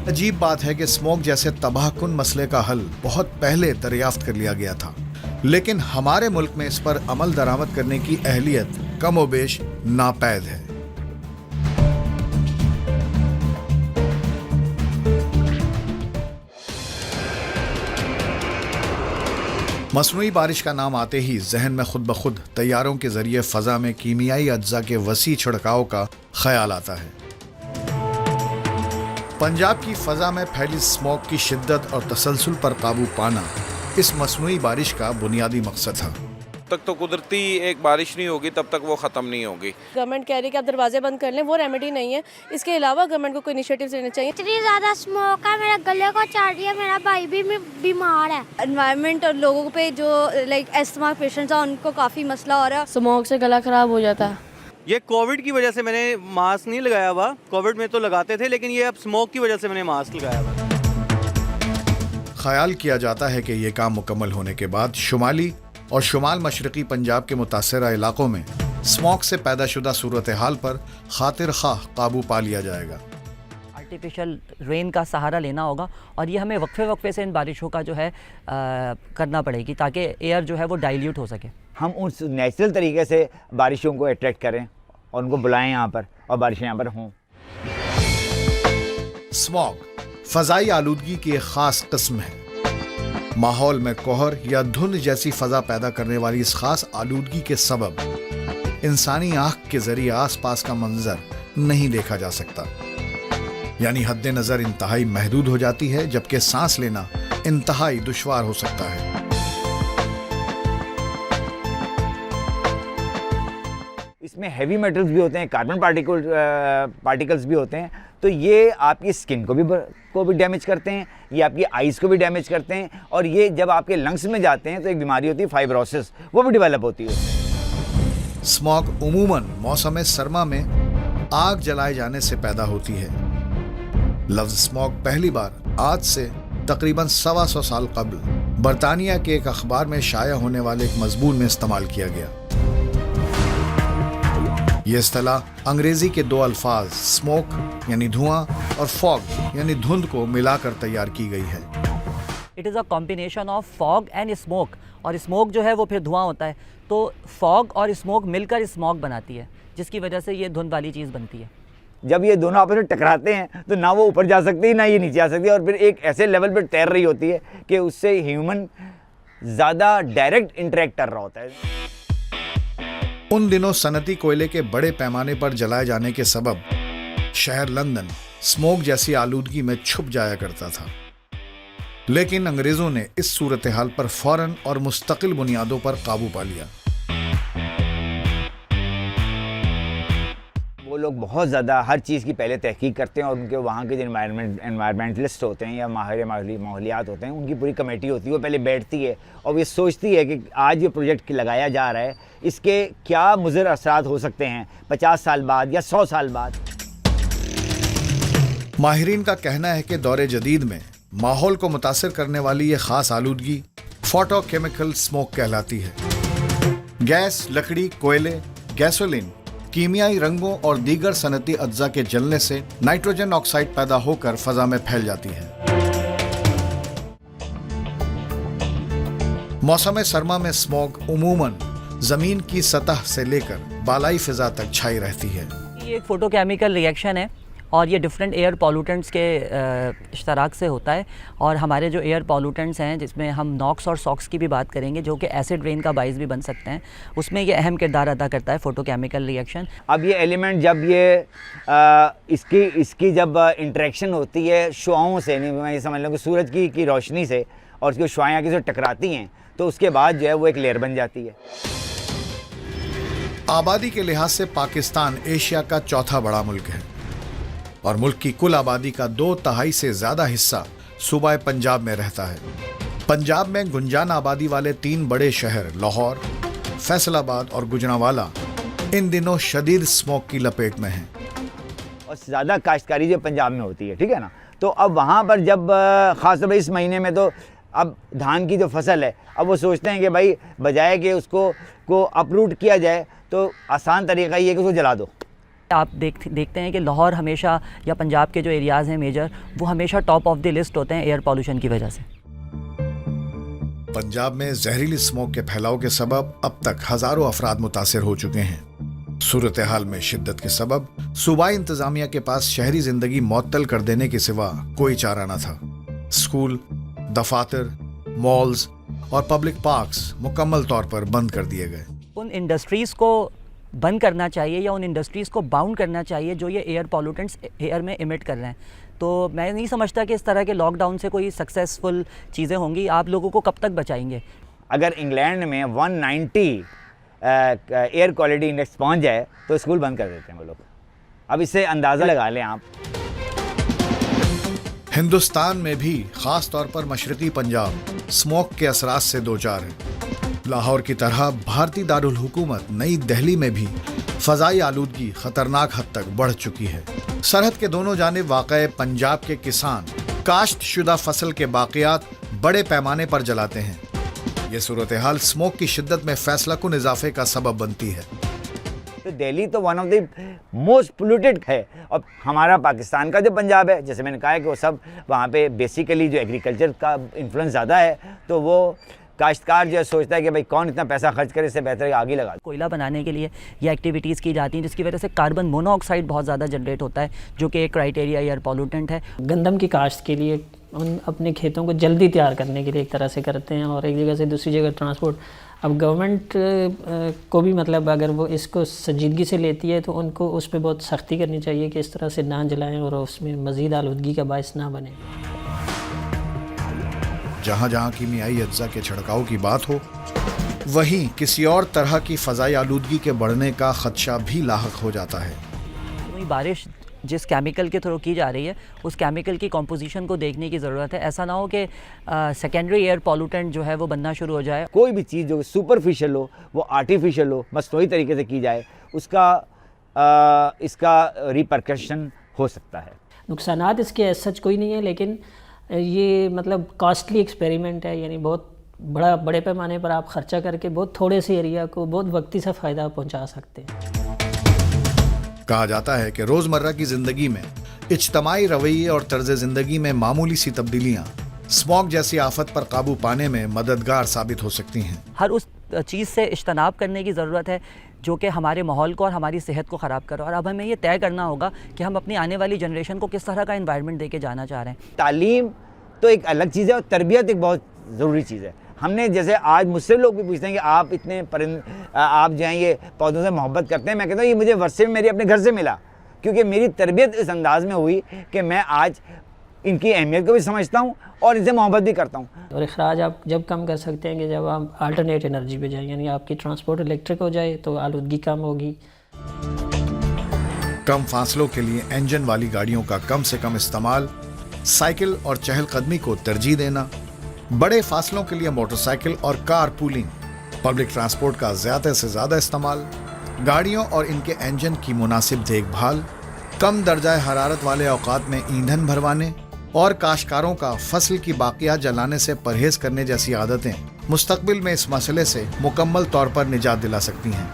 عجیب بات ہے کہ اسموک جیسے تباہ کن مسئلے کا حل بہت پہلے دریافت کر لیا گیا تھا، لیکن ہمارے ملک میں اس پر عمل درآمد کرنے کی اہلیت کم و بیش ناپید ہے۔ مصنوعی بارش کا نام آتے ہی ذہن میں خود بخود طیاروں کے ذریعے فضا میں کیمیائی اجزاء کے وسیع چھڑکاؤ کا خیال آتا ہے۔ پنجاب کی فضا میں پھیلی اسموک کی شدت اور تسلسل پر قابو پانا اس مصنوعی بارش کا بنیادی مقصد تھا۔ تک تو قدرتی ایک بارش نہیں ہوگی تب تک وہ ختم نہیں ہوگی۔ گورنمنٹ کہہ رہی ہے کہ آپ دروازے بند کر لیں، وہ ریمیڈی نہیں ہے۔ اس کے علاوہ گورنمنٹ کو کوئی انیشیٹیوز لینے چاہیے۔ اتنی زیادہ اسموک ہے، میرے گلے کو چاٹ رہی ہے، میرا بھائی بھی بیمار ہے۔ انوائرمنٹ اور لوگوں پہ جو ایسما پیشنٹس ہیں ان کو کافی مسئلہ ہو رہا ہے۔ اسموک سے گلا خراب ہو جاتا ہے۔ یہ کووڈ کی وجہ سے میں نے ماسک نہیں لگایا ہوا، کووڈ میں تو لگاتے تھے، لیکن یہ اب اسموک کی وجہ سے میں نے ماسک لگایا ہوا۔ خیال کیا جاتا ہے کہ یہ کام مکمل ہونے کے بعد شمالی اور شمال مشرقی پنجاب کے متاثرہ علاقوں میں اسموک سے پیدا شدہ صورتحال پر خاطر خواہ قابو پا لیا جائے گا۔ آرٹیفیشل رین کا سہارا لینا ہوگا اور یہ ہمیں وقفے سے ان بارشوں کا جو ہے کرنا پڑے گی تاکہ ایئر جو ہے وہ ڈائلیوٹ ہو سکے۔ ہم اس نیچرل طریقے سے بارشوں کو اٹریکٹ کریں اور ان کو بلائیں یہاں پر اور بارشیں یہاں پر ہوں۔ اسموک فضائی آلودگی کی ایک خاص قسم ہے۔ ماحول میں کوہر یا دھند جیسی فضا پیدا کرنے والی اس خاص آلودگی کے سبب انسانی آنکھ کے ذریعے آس پاس کا منظر نہیں دیکھا جا سکتا، یعنی حد نظر انتہائی محدود ہو جاتی ہے، جبکہ سانس لینا انتہائی دشوار ہو سکتا ہے۔ اس میں ہیوی میٹلز بھی ہوتے ہیں، کاربن پارٹیکلز بھی ہوتے ہیں، تو یہ آپ کی اسکن کو بھی ڈیمیج کرتے ہیں، یہ آپ کی آئیز کو بھی ڈیمیج کرتے ہیں، اور یہ جب آپ کے لنگس میں جاتے ہیں تو ایک بیماری ہوتی ہے فائبروسس، وہ بھی ڈیولپ ہوتی ہے۔ اسموک عموماً موسم سرما میں آگ جلائے جانے سے پیدا ہوتی ہے۔ لفظ اسموک پہلی بار آج سے تقریباً 125 سال قبل برطانیہ کے ایک اخبار میں شائع ہونے والے ایک مضمون میں استعمال کیا گیا۔ یہ اصطلاح انگریزی کے دو الفاظ اسموک یعنی دھواں اور فاگ یعنی دھند کو ملا کر تیار کی گئی ہے۔ It is a combination of fog and smoke, اور اسموک جو ہے وہ پھر دھواں ہوتا ہے، تو فاگ اور اسموک مل کر اسموک بناتی ہے، جس کی وجہ سے یہ دھند والی چیز بنتی ہے۔ جب یہ دونوں آپس میں ٹکراتے ہیں تو نہ وہ اوپر جا سکتی نہ یہ نیچے آ سکتی، اور پھر ایک ایسے لیول پہ تیر رہی ہوتی ہے کہ اس سے ہیومن زیادہ ڈائریکٹ انٹریکٹ کر رہا ہوتا ہے۔ ان دنوں صنعتی کوئلے کے بڑے پیمانے پر جلائے جانے کے سبب شہر لندن اسموک جیسی آلودگی میں چھپ جایا کرتا تھا، لیکن انگریزوں نے اس صورتحال پر فوراً اور مستقل بنیادوں پر قابو پا لیا۔ وہ لوگ بہت زیادہ ہر چیز کی پہلے تحقیق کرتے ہیں، اور ان کے وہاں کے جو انوائرمنٹلسٹ ہوتے ہیں یا ماہر ماحولیات ہوتے ہیں، ان کی پوری کمیٹی ہوتی ہے، وہ پہلے بیٹھتی ہے اور وہ یہ سوچتی ہے کہ آج یہ پروجیکٹ لگایا جا رہا ہے، اس کے کیا مضر اثرات ہو سکتے ہیں 50 سال بعد یا 100 سال بعد۔ ماہرین کا کہنا ہے کہ دور جدید میں ماحول کو متاثر کرنے والی یہ خاص آلودگی فوٹو کیمیکل اسموک کہلاتی ہے۔ گیس، لکڑی، کوئلے، گیسولین، کیمیائی رنگوں اور دیگر صنعتی اجزاء کے جلنے سے نائٹروجن آکسائڈ پیدا ہو کر فضا میں پھیل جاتی ہے۔ موسم سرما میں اسموک عموماً زمین کی سطح سے لے کر بالائی فضا تک چھائی رہتی ہے۔ یہ ایک فوٹو کیمیکل ریئیکشن ہے اور یہ ڈفرینٹ ایئر پالوٹنٹس کے اشتراک سے ہوتا ہے، اور ہمارے جو ایئر پالوٹنٹس ہیں جس میں ہم ناکس اور ساکس کی بھی بات کریں گے جو کہ ایسڈ رین کا باعث بھی بن سکتے ہیں، اس میں یہ اہم کردار ادا کرتا ہے فوٹو کیمیکل ریئیکشن۔ اب یہ ایلیمنٹ جب یہ اس کی جب انٹریکشن ہوتی ہے شعاؤں سے، میں یہ سمجھ لوں کہ سورج کی روشنی سے، اور اس کی شعائیں آگے سے ٹکراتی ہیں تو اس کے بعد جو ہے وہ ایک لیئر بن جاتی ہے۔ آبادی کے لحاظ سے پاکستان ایشیا کا چوتھا بڑا ملک ہے، اور ملک کی کل آبادی کا 2/3 سے زیادہ حصہ صوبہ پنجاب میں رہتا ہے۔ پنجاب میں گنجان آبادی والے 3 بڑے شہر لاہور، فیصل آباد اور گوجرانوالہ ان دنوں شدید اسموک کی لپیٹ میں ہیں۔ اور زیادہ کاشتکاری جو پنجاب میں ہوتی ہے، ٹھیک ہے نا، تو اب وہاں پر جب خاص طور پر اس مہینے میں تو اب دھان کی جو فصل ہے، اب وہ سوچتے ہیں کہ بھائی بجائے کہ اس کو اپروٹ کیا جائے تو آسان طریقہ یہ ہے کہ اس کو جلا دو، آپ دیکھتے ہیں کہ لاہور ہمیشہ یا پنجاب کے جو ایریاز ہیں میجر وہ ہمیشہ ٹاپ آف دی لسٹ ہوتے ہیں ایئر پالوشن کی وجہ سے. پنجاب میں زہریلی اسموک کے پھیلاؤ کے سبب اب تک ہزاروں افراد متاثر ہو چکے ہیں. صورتحال میں شدت کے سبب صوبائی انتظامیہ کے پاس شہری زندگی معطل کر دینے کے سوا کوئی چارہ نہ تھا. اسکول، دفاتر، مالز اور پبلک پارکس مکمل طور پر بند کر دیے گئے. ان انڈسٹریز کو بند کرنا چاہیے یا ان انڈسٹریز کو باؤنڈ کرنا چاہیے جو یہ ایئر پالوٹنٹس ایئر میں ایمٹ کر رہے ہیں. تو میں نہیں سمجھتا کہ اس طرح کے لاک ڈاؤن سے کوئی سکسیزفل چیزیں ہوں گی. آپ لوگوں کو کب تک بچائیں گے؟ اگر انگلینڈ میں 190 ایئر کوالٹی انڈیکس پہنچ جائے تو اسکول بند کر دیتے ہیں وہ لوگ. اب اس سے اندازہ لگا لیں آپ. ہندوستان میں بھی خاص طور پر مشرقی پنجاب اسموک کے اثرات سے دوچار ہے. لاہور کی طرح بھارتی دارالحکومت نئی دہلی میں بھی فضائی آلودگی خطرناک حد تک بڑھ چکی ہے. سرحد کے دونوں جانب واقع پنجاب کے کسان کاشت شدہ فصل کے باقیات بڑے پیمانے پر جلاتے ہیں. یہ صورتحال اسموک کی شدت میں فیصلہ کن اضافے کا سبب بنتی ہے. تو دہلی تو one of the most polluted ہے. اور ہمارا پاکستان کا جو پنجاب ہے، جیسے میں نے کہا ہے کہ وہ سب وہاں پہ بیسیکلی جو ایگریکلچر کا انفلوئنس زیادہ ہے، تو وہ کاشتکار جو ہے سوچتا ہے کہ بھائی کون اتنا پیسہ خرچ کرے، اس سے بہتر ہے آگ ہی لگا دو. کوئلہ بنانے کے لیے یہ ایکٹیویٹیز کی جاتی ہیں جس کی وجہ سے کاربن مونو آکسائڈ بہت زیادہ جنریٹ ہوتا ہے جو کہ ایک کرائٹیریا ایئر پالوٹنٹ ہے. گندم کی کاشت کے لیے ان اپنے کھیتوں کو جلدی تیار کرنے کے لیے ایک طرح سے کرتے ہیں اور ایک جگہ سے دوسری جگہ ٹرانسپورٹ. اب گورنمنٹ کو بھی مطلب اگر وہ اس کو سنجیدگی سے لیتی ہے تو ان کو اس پہ بہت سختی کرنی چاہیے کہ اس طرح سے نہ جلائیں اور اس میں مزید آلودگی کا باعث نہ بنے. جہاں جہاں کیمیائی اجزاء کے چھڑکاؤ کی بات ہو، وہیں کسی اور طرح کی فضائی آلودگی کے بڑھنے کا خدشہ بھی لاحق ہو جاتا ہے. بارش جس کیمیکل کے تھرو کی جا رہی ہے اس کیمیکل کی کمپوزیشن کو دیکھنے کی ضرورت ہے. ایسا نہ ہو کہ سیکنڈری ایئر پالوٹنٹ جو ہے وہ بننا شروع ہو جائے. کوئی بھی چیز جو سپرفیشل ہو، وہ آرٹیفیشل ہو، مصنوعی طریقے سے کی جائے، اس کا ریپرکشن ہو سکتا ہے. نقصانات اس کے ایز سچ کوئی نہیں ہے، لیکن یہ مطلب کاسٹلی ایکسپیریمنٹ ہے. یعنی بہت بڑے پیمانے پر آپ خرچہ کر کے بہت تھوڑے سے ایریا کو بہت وقتی سا فائدہ پہنچا سکتے ہیں. کہا جاتا ہے کہ روزمرہ کی زندگی میں اجتماعی رویے اور طرز زندگی میں معمولی سی تبدیلیاں اسموک جیسی آفت پر قابو پانے میں مددگار ثابت ہو سکتی ہیں. ہر اس چیز سے اجتناب کرنے کی ضرورت ہے جو کہ ہمارے ماحول کو اور ہماری صحت کو خراب کرو. اور اب ہمیں یہ طے کرنا ہوگا کہ ہم اپنی آنے والی جنریشن کو کس طرح کا انوائرمنٹ دے کے جانا چاہ رہے ہیں. تعلیم تو ایک الگ چیز ہے اور تربیت ایک بہت ضروری چیز ہے. ہم نے جیسے آج مجھ سے لوگ بھی پوچھتے ہیں کہ آپ اتنے آپ جو ہیں یہ پودوں سے محبت کرتے ہیں. میں کہتا ہوں یہ مجھے ورثے میں میرے اپنے گھر سے ملا، کیونکہ میری تربیت اس انداز میں ہوئی کہ میں آج ان کی اہمیت کو بھی سمجھتا ہوں اور ان سے محبت بھی کرتا ہوں. اور اخراج آپ جب کم کر سکتے ہیں کہ جب آپ آلٹرنیٹ انرجی پہ جائیں، یعنی آپ کی ٹرانسپورٹ الیکٹرک ہو جائے تو آلودگی کم ہوگی. کم فاصلوں کے لیے انجن والی گاڑیوں کا کم سے کم استعمال، سائیکل اور چہل قدمی کو ترجیح دینا، بڑے فاصلوں کے لیے موٹر سائیکل اور کار پولنگ، پبلک ٹرانسپورٹ کا زیادہ سے زیادہ استعمال، گاڑیوں اور ان کے انجن کی مناسب دیکھ بھال، کم درجہ حرارت والے اوقات میں ایندھن بھروانے اور کاشتکاروں کا فصل کی باقیات جلانے سے پرہیز کرنے جیسی عادتیں مستقبل میں اس مسئلے سے مکمل طور پر نجات دلا سکتی ہیں.